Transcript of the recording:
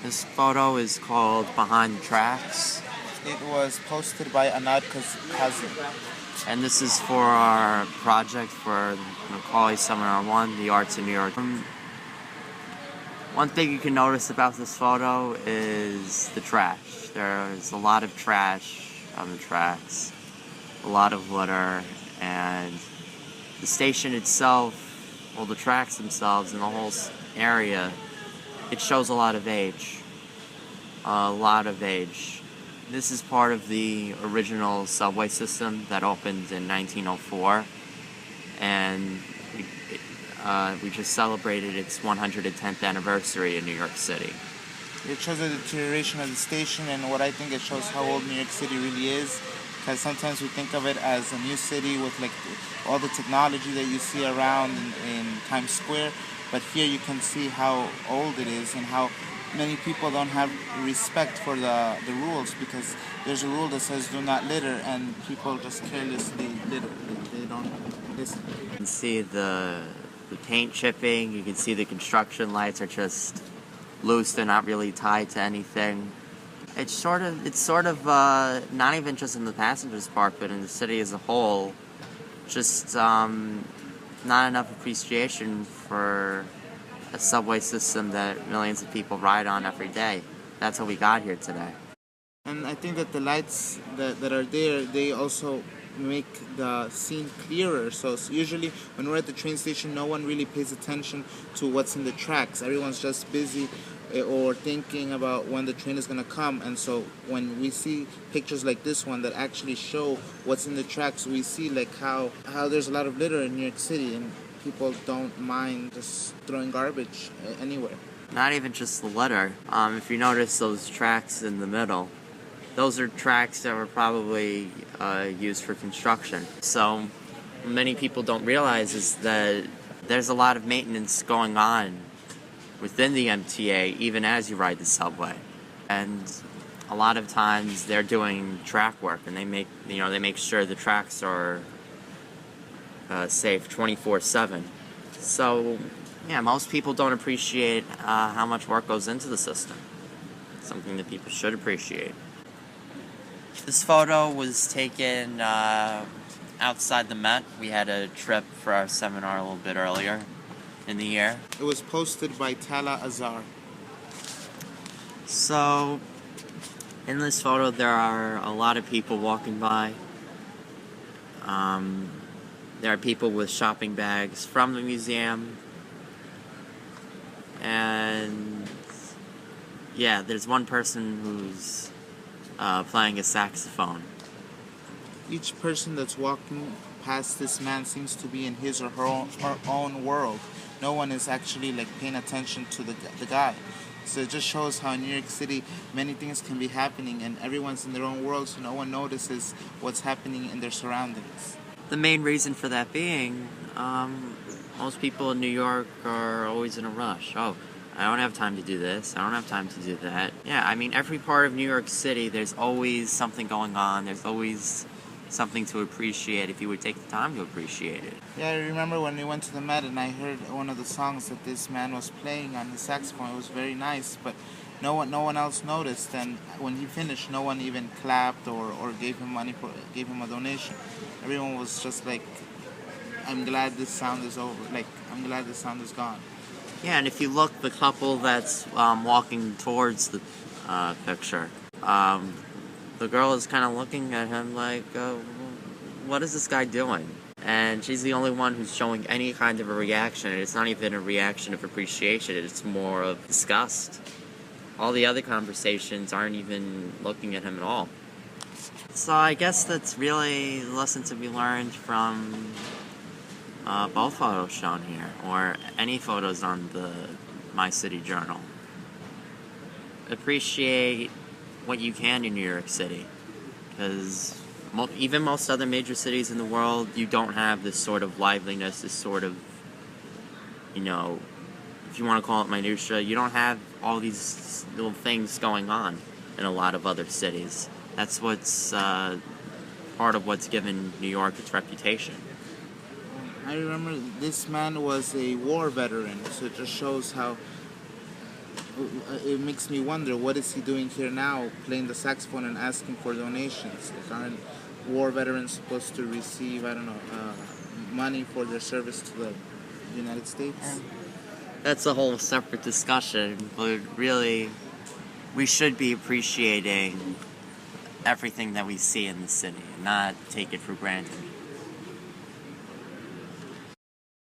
This photo is called Behind the Tracks, It was posted by Anad Kazim. and this is for our project for Macaulay Seminar 1, The Arts of New York. One thing you can notice about this photo is the trash. There's a lot of trash on the tracks, a lot of litter, and the station itself, well, the tracks themselves and the whole area, it shows a lot of age. A lot of age. This is part of the original subway system that opened in 1904, and we just celebrated its 110th anniversary in New York City. It shows the deterioration of the station, and what I think it shows how old New York City really is. Because sometimes we think of it as a new city with like all the technology that you see around in Times Square, but here you can see how old it is and how many people don't have respect for the rules, because there's a rule that says do not litter and people just carelessly litter. They don't listen. You can see the paint chipping, you can see the construction lights are just loose, they're not really tied to anything. It's sort of not even just in the passengers part, but in the city as a whole, just not enough appreciation for a subway system that millions of people ride on every day. That's how we got here today. And I think that the lights that are there, they also make the scene clearer. So usually when we're at the train station, no one really pays attention to what's in the tracks. Everyone's just busy or thinking about when the train is going to come. And so when we see pictures like this one that actually show what's in the tracks, we see like how there's a lot of litter in New York City, and people don't mind just throwing garbage anywhere. Not even just the litter. If you notice those tracks in the middle, those are tracks that were probably used for construction. So many people don't realize is that there's a lot of maintenance going on within the MTA, even as you ride the subway. And a lot of times they're doing track work, and they make sure the tracks are safe 24/7. So yeah, most people don't appreciate how much work goes into the system. Something that people should appreciate. This photo was taken outside the Met. We had a trip for our seminar a little bit earlier in the year. It was posted by Tala Azar. So, in this photo, there are a lot of people walking by. There are people with shopping bags from the museum. And yeah, there's one person who's playing a saxophone. Each person that's walking past this man seems to be in his or her own world. No one is actually like paying attention to the guy. So it just shows how in New York City many things can be happening and everyone's in their own world, so no one notices what's happening in their surroundings. The main reason for that being, most people in New York are always in a rush. Oh, I don't have time to do this. I don't have time to do that. Yeah, I mean, every part of New York City, there's always something going on. There's always something to appreciate if you would take the time to appreciate it. Yeah, I remember when we went to the Met and I heard one of the songs that this man was playing on his saxophone. It was very nice, but no one else noticed. And when he finished, no one even clapped or gave him money gave him a donation. Everyone was just like, "I'm glad this sound is over. Like, I'm glad this sound is gone." Yeah, and if you look, the couple that's walking towards the picture, the girl is kind of looking at him like, what is this guy doing? And she's the only one who's showing any kind of a reaction, and it's not even a reaction of appreciation, it's more of disgust. All the other conversations aren't even looking at him at all. So I guess that's really the lesson to be learned from both photos shown here, or any photos on the My City Journal. Appreciate what you can in New York City, because even most other major cities in the world, you don't have this sort of liveliness, this sort of, if you want to call it minutia, you don't have all these little things going on in a lot of other cities. That's what's part of what's given New York its reputation. I remember this man was a war veteran, so it just shows how it makes me wonder, what is he doing here now, playing the saxophone and asking for donations? Like, aren't war veterans supposed to receive, I don't know, money for their service to the United States? That's a whole separate discussion, but really, we should be appreciating everything that we see in the city and not take it for granted.